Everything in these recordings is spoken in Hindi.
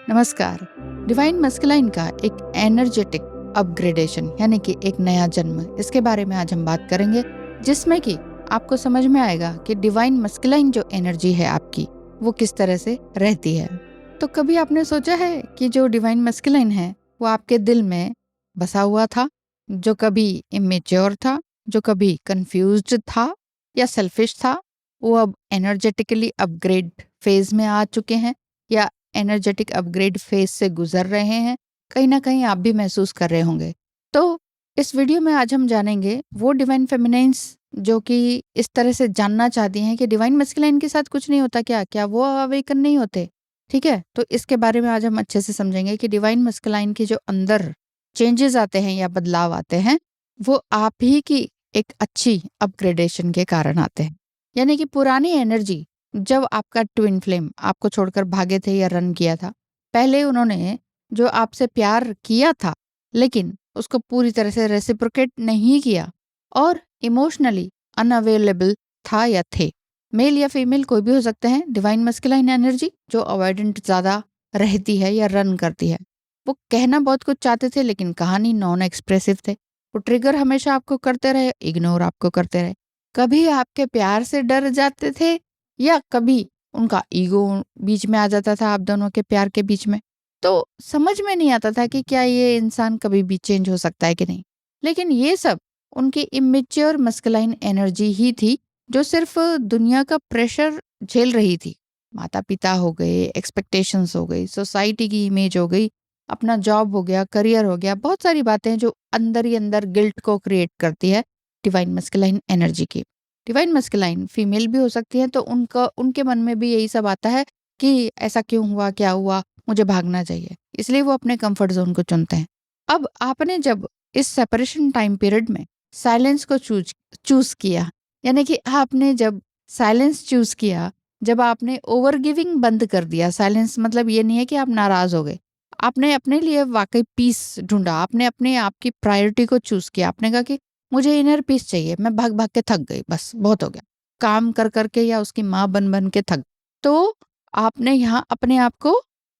नमस्कार। डिवाइन मस्कुलाइन का एक एनर्जेटिक अपग्रेडेशन यानी कि एक नया जन्म, इसके बारे में आज हम बात करेंगे, जिसमें कि आपको समझ में आएगा कि डिवाइन मस्कुलाइन जो एनर्जी है आपकी, वो किस तरह से रहती है। तो कभी आपने सोचा है कि जो डिवाइन मस्कुलाइन है वो आपके दिल में बसा हुआ था, जो कभी इमेच्योर था, जो कभी कंफ्यूज्ड था या सेल्फिश था, वो अब एनर्जेटिकली अपग्रेड फेज में आ चुके हैं या एनर्जेटिक अपग्रेड फेज से गुजर रहे हैं। कहीं ना कहीं आप भी महसूस कर रहे होंगे। तो इस वीडियो में आज हम जानेंगे वो डिवाइन फेमिनाइन्स जो कि इस तरह से जानना चाहती हैं कि डिवाइन मस्कुलाइन के साथ कुछ नहीं होता, क्या क्या वो अवेकन नहीं होते। ठीक है, तो इसके बारे में आज हम अच्छे से समझेंगे कि डिवाइन मस्कुलाइन के जो अंदर चेंजेस आते हैं या बदलाव आते हैं, वो आप ही की एक अच्छी अपग्रेडेशन के कारण आते हैं। यानी कि पुरानी एनर्जी, जब आपका ट्विन फ्लेम आपको छोड़कर भागे थे या रन किया था, पहले उन्होंने जो आपसे प्यार किया था, लेकिन उसको पूरी तरह से रेसिप्रोकेट नहीं किया और इमोशनली अनअवेलेबल था या थे। मेल या फीमेल कोई भी हो सकते हैं। डिवाइन मस्कुलाइन एनर्जी जो अवॉइडेंट ज्यादा रहती है या रन करती है, वो कहना बहुत कुछ चाहते थे लेकिन कहानी नॉन एक्सप्रेसिव थे। वो ट्रिगर हमेशा आपको करते रहे, इग्नोर आपको करते रहे। कभी आपके प्यार से डर जाते थे या कभी उनका ईगो बीच में आ जाता था आप दोनों के प्यार के बीच में। तो समझ में नहीं आता था कि क्या ये इंसान कभी भी चेंज हो सकता है कि नहीं। लेकिन ये सब उनकी इमेच्योर मस्कुलाइन एनर्जी ही थी, जो सिर्फ दुनिया का प्रेशर झेल रही थी। माता पिता हो गए, एक्सपेक्टेशंस हो गई, सोसाइटी की इमेज हो गई, अपना जॉब हो गया, करियर हो गया, बहुत सारी बातें जो अंदर ही अंदर गिल्ट को क्रिएट करती है डिवाइन मस्कुलाइन एनर्जी की। डिवाइन मस्कुलाइन फीमेल भी हो सकती है, तो उनके मन में भी यही सब आता है कि ऐसा क्यों हुआ, क्या हुआ, मुझे भागना चाहिए, इसलिए वो अपने कंफर्ट जोन को चुनते हैं। अब आपने जब इस सेपरेशन टाइम पीरियड में साइलेंस को चूज चूज किया, यानी कि आपने जब साइलेंस चूज किया, जब आपने ओवर गिविंग बंद कर दिया। साइलेंस मतलब ये नहीं है कि आप नाराज हो गए, आपने अपने लिए वाकई पीस ढूंढा, आपने अपने आप की प्रायोरिटी को चूज किया। आपने कहा कि मुझे इनर पीस चाहिए, मैं भाग भाग के थक गई, बस बहुत हो गया, काम कर करके या उसकी माँ बन बन के थक। तो आपने यहाँ अपने आप को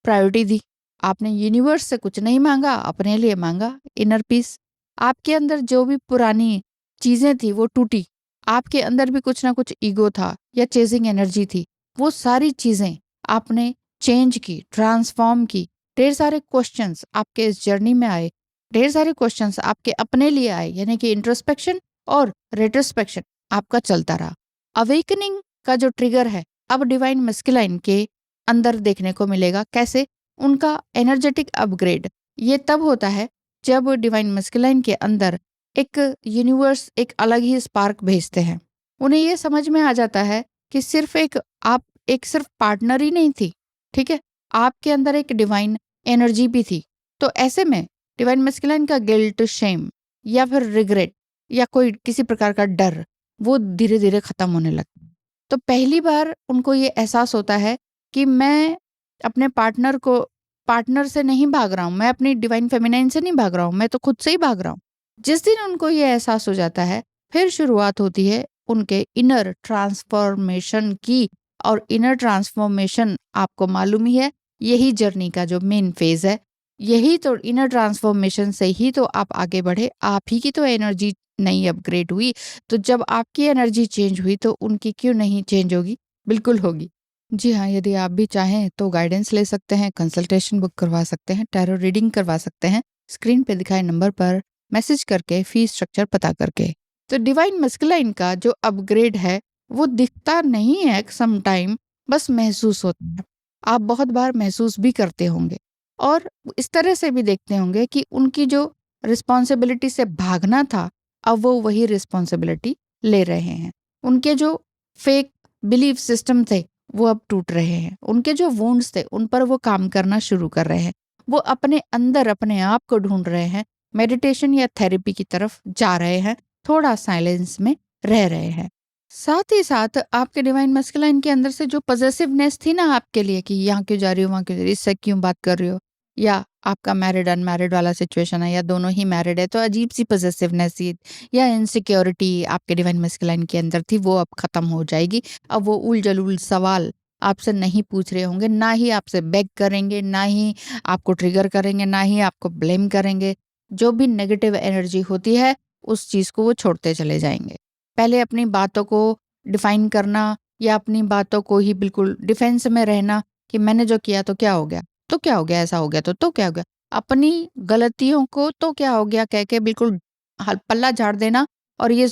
प्रायोरिटी दी। आपने यूनिवर्स से कुछ नहीं मांगा, अपने लिए मांगा इनर पीस। आपके अंदर जो भी पुरानी चीजें थी वो टूटी। आपके अंदर भी कुछ ना कुछ ईगो था या चेजिंग एनर्जी थी, वो सारी चीजें आपने चेंज की, ट्रांसफॉर्म की। ढेर सारे क्वेश्चंस आपके इस जर्नी में आए, ढेर सारे क्वेश्चंस आपके अपने लिए आए, यानी कि इंट्रोस्पेक्शन और रेट्रोस्पेक्शन आपका चलता रहा। अवेकनिंग का जो ट्रिगर है अब डिवाइन मस्कुलाइन के अंदर देखने को मिलेगा। कैसे? उनका एनर्जेटिक अपग्रेड ये तब होता है जब डिवाइन मस्कुलाइन के अंदर एक यूनिवर्स एक अलग ही स्पार्क भेजते हैं। उन्हें ये समझ में आ जाता है कि सिर्फ आप एक सिर्फ पार्टनर ही नहीं थी, ठीक है, आपके अंदर एक डिवाइन एनर्जी भी थी। तो ऐसे में डिवाइन मस्कुलाइन का गिल्ट, शेम या फिर रिग्रेट या कोई किसी प्रकार का डर, वो धीरे धीरे खत्म होने लगता है। तो पहली बार उनको ये एहसास होता है कि मैं अपने पार्टनर से नहीं भाग रहा हूँ, मैं अपनी डिवाइन फेमिनाइन से नहीं भाग रहा हूँ, मैं तो खुद से ही भाग रहा हूँ। जिस दिन उनको ये एहसास हो जाता है, फिर शुरुआत होती है उनके इनर ट्रांसफॉर्मेशन की। और इनर ट्रांसफॉर्मेशन आपको मालूम ही है, यही जर्नी का जो मेन फेज है। यही तो इनर ट्रांसफॉर्मेशन से ही तो आप आगे बढ़े, आप ही की तो एनर्जी नई अपग्रेड हुई। तो जब आपकी एनर्जी चेंज हुई तो उनकी क्यों नहीं चेंज होगी? बिल्कुल होगी। जी हाँ, यदि आप भी चाहें तो गाइडेंस ले सकते हैं, कंसल्टेशन बुक करवा सकते हैं, टैरो रीडिंग करवा सकते हैं, स्क्रीन पे दिखाए नंबर पर मैसेज करके, फीस स्ट्रक्चर पता करके। तो डिवाइन मस्कुलाइन का जो अपग्रेड है वो दिखता नहीं है सम टाइम, बस महसूस होता है। आप बहुत बार महसूस भी करते होंगे और इस तरह से भी देखते होंगे कि उनकी जो रिस्पॉन्सिबिलिटी से भागना था, अब वो वही रिस्पॉन्सिबिलिटी ले रहे हैं। उनके जो फेक बिलीफ सिस्टम थे वो अब टूट रहे हैं। उनके जो वुंड्स थे उन पर वो काम करना शुरू कर रहे हैं। वो अपने अंदर अपने आप को ढूंढ रहे हैं, मेडिटेशन या थेरेपी की तरफ जा रहे हैं, थोड़ा साइलेंस में रह रहे हैं। साथ ही साथ आपके डिवाइन मस्कुलाइन के अंदर से जो पॉजेसिवनेस थी ना आपके लिए कि यहाँ क्यों जा रही हो, वहां क्यों जा रही हो, इससे क्यों बात कर रही हो, या आपका मैरिड अनमैरिड वाला सिचुएशन है या दोनों ही मैरिड है तो अजीब सी पॉजेसिवनेस या इनसिक्योरिटी आपके डिवाइन मस्कुलाइन के अंदर थी, वो अब खत्म हो जाएगी। अब वो उल जलूल सवाल आपसे नहीं पूछ रहे होंगे, ना ही आपसे बेग करेंगे, ना ही आपको ट्रिगर करेंगे, ना ही आपको ब्लेम करेंगे। जो भी नेगेटिव एनर्जी होती है, उस चीज़ को वो छोड़ते चले जाएँगे। पहले अपनी बातों को डिफ़ाइन करना या अपनी बातों को ही बिल्कुल डिफेंस में रहना कि मैंने जो किया तो क्या हो गया? तो क्या हो गया? ऐसा हो गया तो क्या हो गया? अपनी गलतियों को तो क्या हो गया कह के बिल्कुल पल्ला झाड़ देना और ये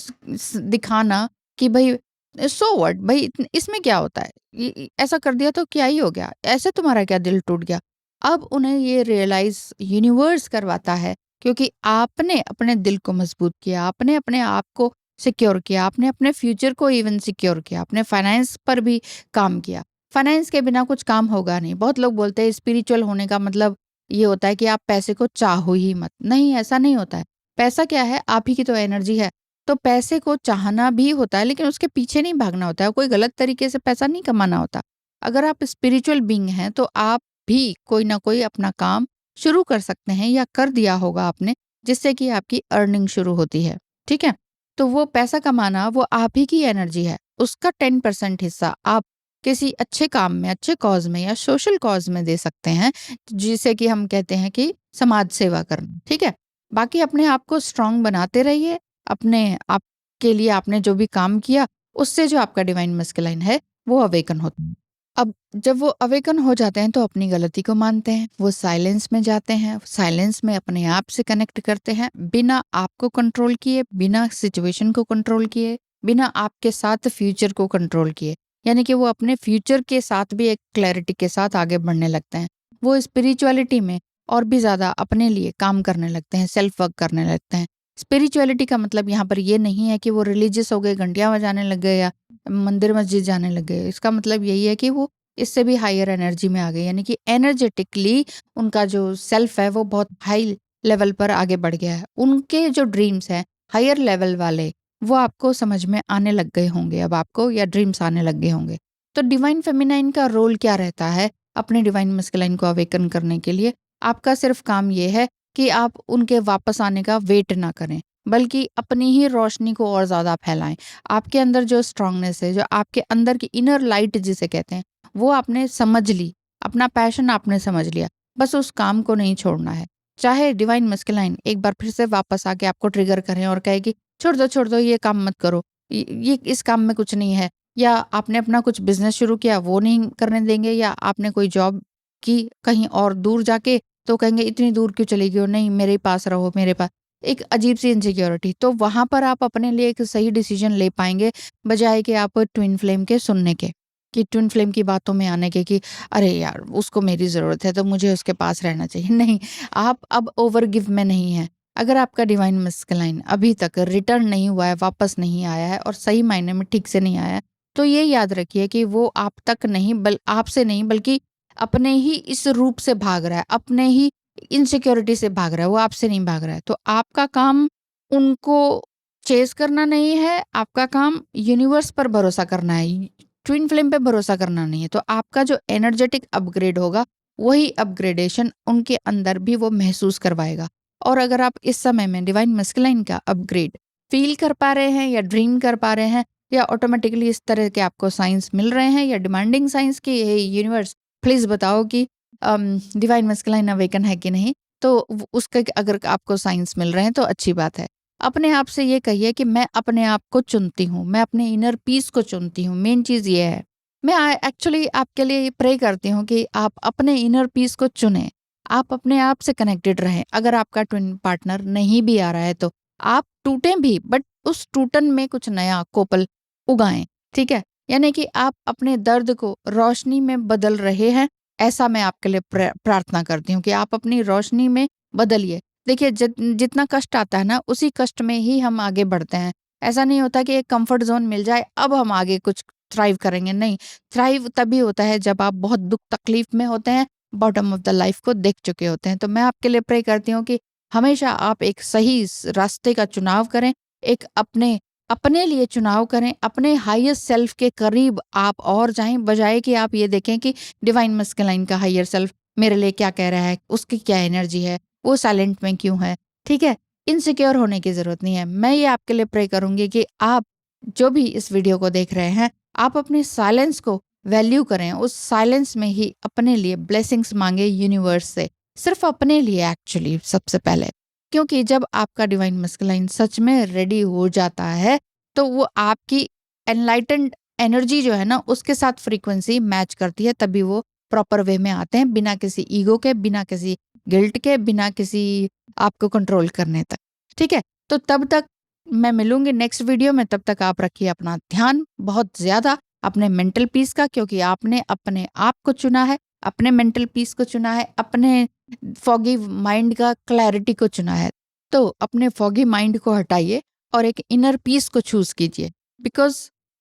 दिखाना कि भई सो व्हाट भई इसमें क्या होता है? ऐसा कर दिया तो क्या ही हो गया? ऐसे तुम्हारा क्या दिल टूट गया? अब उन्हें ये रियलाइज़ यूनिवर्स करवाता है क्योंकि आपने अपने दिल को मजबूत किया, आपने अपने आप को सिक्योर किया, आपने अपने फ्यूचर को इवन सिक्योर किया, आपने फाइनेंस पर भी काम किया। फाइनेंस के बिना कुछ काम होगा नहीं। बहुत लोग बोलते हैं स्पिरिचुअल होने का मतलब ये होता है कि आप पैसे को चाहो ही मत। नहीं, ऐसा नहीं होता है। पैसा क्या है? आप ही की तो एनर्जी है। तो पैसे को चाहना भी होता है लेकिन उसके पीछे नहीं भागना होता है। कोई गलत तरीके से पैसा नहीं कमाना होता। अगर आप स्पिरिचुअल बीइंग हैं तो आप भी कोई ना कोई अपना काम शुरू कर सकते हैं या कर दिया होगा आपने, जिससे कि आपकी अर्निंग शुरू होती है। ठीक है? तो वो पैसा कमाना वो आप ही की एनर्जी है। उसका 10% हिस्सा आप किसी अच्छे काम में, अच्छे कॉज़ में या सोशल कॉज़ में दे सकते हैं, जिसे कि हम कहते हैं कि समाज सेवा करना, ठीक है? बाकी अपने आप को स्ट्रॉन्ग बनाते रहिए, अपने आप के लिए आपने जो भी काम किया, उससे जो आपका डिवाइन मैस्कुलाइन है, वो अवेकन होता है। अब जब वो अवेकन हो जाते हैं तो अपनी गलती को मानते हैं, वो साइलेंस में जाते हैं, साइलेंस में अपने आप से कनेक्ट करते हैं, बिना आपको कंट्रोल किए, बिना सिचुएशन को कंट्रोल किए, बिना आपके साथ फ्यूचर को कंट्रोल किए। यानी कि वो अपने फ्यूचर के साथ भी एक क्लैरिटी के साथ आगे बढ़ने लगते हैं। वो स्पिरिचुअलिटी में और भी ज़्यादा अपने लिए काम करने लगते हैं, सेल्फ वर्क करने लगते हैं। स्पिरिचुअलिटी का मतलब यहाँ पर ये नहीं है कि वो रिलीजियस हो गए, घंटियाँ बजाने लग गए या मंदिर मस्जिद जाने लग गए। इसका मतलब यही है कि वो इससे भी हायर एनर्जी में आ गए, यानी कि एनर्जेटिकली उनका जो सेल्फ है वो बहुत हाई लेवल पर आगे बढ़ गया है। उनके जो ड्रीम्स हैं हायर लेवल वाले, वो आपको समझ में आने लग गए होंगे अब आपको, या ड्रीम्स आने लग गए होंगे। तो डिवाइन फेमिनाइन का रोल क्या रहता है अपने डिवाइन मस्कुलाइन को अवेकन करने के लिए? आपका सिर्फ काम ये है कि आप उनके वापस आने का वेट ना करें, बल्कि अपनी ही रोशनी को और ज़्यादा फैलाएं। आपके अंदर जो स्ट्रांगनेस है, जो आपके अंदर की इनर लाइट जिसे कहते हैं, वो आपने समझ ली, अपना पैशन आपने समझ लिया, बस उस काम को नहीं छोड़ना है। चाहे डिवाइन मस्कुलाइन एक बार फिर से वापस आके आपको ट्रिगर करें और कहे कि छोड़ दो ये काम मत करो, ये इस काम में कुछ नहीं है, या आपने अपना कुछ बिजनेस शुरू किया वो नहीं करने देंगे, या आपने कोई जॉब की कहीं और दूर जाके तो कहेंगे इतनी दूर क्यों चली गई हो, नहीं मेरे पास रहो, मेरे पास। एक अजीब सी इनसिक्योरिटी, तो वहां पर आप अपने लिए एक सही डिसीजन ले पाएंगे, बजाय कि आप ट्विन फ्लेम के सुनने के, कि ट्विन फ्लेम की बातों में आने के कि अरे यार उसको मेरी ज़रूरत है तो मुझे उसके पास रहना चाहिए। नहीं, आप अब ओवर गिव में नहीं है। अगर आपका डिवाइन मस्कुलाइन अभी तक रिटर्न नहीं हुआ है, वापस नहीं आया है और सही मायने में ठीक से नहीं आया है, तो ये याद रखिए कि वो आप तक नहीं, आपसे नहीं, बल्कि अपने ही इस रूप से भाग रहा है, अपने ही इनसिक्योरिटी से भाग रहा है, वो आपसे नहीं भाग रहा है। तो आपका काम उनको चेज़ करना नहीं है, आपका काम यूनिवर्स पर भरोसा करना है, ट्विन फ्लेम पे भरोसा करना नहीं है। तो आपका जो एनर्जेटिक अपग्रेड होगा, वही अपग्रेडेशन उनके अंदर भी वो महसूस करवाएगा। और अगर आप इस समय में डिवाइन मस्कुलाइन का अपग्रेड फ़ील कर पा रहे हैं या ड्रीम कर पा रहे हैं, या ऑटोमेटिकली इस तरह के आपको साइंस मिल रहे हैं, या डिमांडिंग साइंस कि हे यूनिवर्स प्लीज़ बताओ कि डिवाइन मस्कुलाइन अवेकन है कि नहीं, तो उसका अगर आपको साइंस मिल रहे हैं तो अच्छी बात है। अपने आप से ये कहिए कि मैं अपने आप को चुनती हूँ, मैं अपने इनर पीस को चुनती हूँ। मेन चीज़ ये है। मैं एक्चुअली आपके लिए प्रे करती हूँ कि आप अपने इनर पीस को चुनें। आप अपने आप से कनेक्टेड रहें। अगर आपका ट्विन पार्टनर नहीं भी आ रहा है तो आप टूटें भी, बट उस टूटन में कुछ नया कोपल उगाएं, ठीक है? यानी कि आप अपने दर्द को रोशनी में बदल रहे हैं, ऐसा मैं आपके लिए प्रार्थना करती हूँ कि आप अपनी रोशनी में बदलिए। देखिए जितना कष्ट आता है ना, उसी कष्ट में ही हम आगे बढ़ते हैं। ऐसा नहीं होता कि एक कंफर्ट ज़ोन मिल जाए, अब हम आगे कुछ थ्राइव करेंगे, नहीं। थ्राइव तभी होता है जब आप बहुत दुःख तकलीफ में होते हैं, बॉटम ऑफ द लाइफ को देख चुके होते हैं। तो मैं आपके लिए प्रे करती हूँ कि हमेशा आप एक सही रास्ते का चुनाव करें, एक अपने अपने लिए चुनाव करें, अपने हाईएस्ट सेल्फ के करीब आप और जाएँ, बजाए कि आप ये देखें कि डिवाइन मस्कुलाइन का हायर सेल्फ मेरे लिए क्या कह रहा है, उसकी क्या एनर्जी है, वो साइलेंट में क्यों है, ठीक है? इनसिक्योर होने की ज़रूरत नहीं है। मैं ये आपके लिए प्रे करूँगी कि आप जो भी इस वीडियो को देख रहे हैं, आप अपने साइलेंस को वैल्यू करें, उस साइलेंस में ही अपने लिए ब्लेसिंग्स मांगे यूनिवर्स से, सिर्फ अपने लिए एक्चुअली सबसे पहले। क्योंकि जब आपका डिवाइन मस्कुलाइन सच में रेडी हो जाता है तो वो आपकी एनलाइटेंड एनर्जी जो है ना उसके साथ फ्रीक्वेंसी मैच करती है, तभी वो प्रॉपर वे में आते हैं, बिना किसी ईगो के, बिना किसी गिल्ट के, बिना किसी आपको कंट्रोल करने तक। ठीक है, तो तब तक मैं मिलूंगी नेक्स्ट वीडियो में। तब तक आप रखिए अपना ध्यान बहुत ज्यादा अपने मेंटल पीस का, क्योंकि आपने अपने आप को चुना है, अपने मेंटल पीस को चुना है, अपने फॉगी माइंड का क्लैरिटी को चुना है। तो अपने फॉगी माइंड को हटाइए और एक इनर पीस को चूज कीजिए। बिकॉज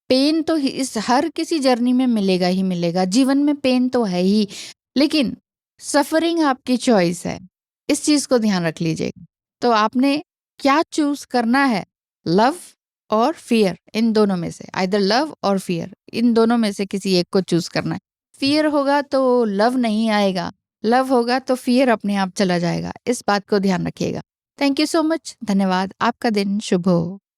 पेन तो इस हर किसी जर्नी में मिलेगा ही मिलेगा, जीवन में पेन तो है ही, लेकिन सफरिंग आपकी चॉइस है, इस चीज को ध्यान रख लीजिएगा। तो आपने क्या चूज करना है, लव और फियर, इन दोनों में से, आइदर लव और फियर, इन दोनों में से किसी एक को चूज करना है। फियर होगा तो लव नहीं आएगा, लव होगा तो फियर अपने आप चला जाएगा, इस बात को ध्यान रखिएगा। थैंक यू सो मच, धन्यवाद, आपका दिन शुभ हो।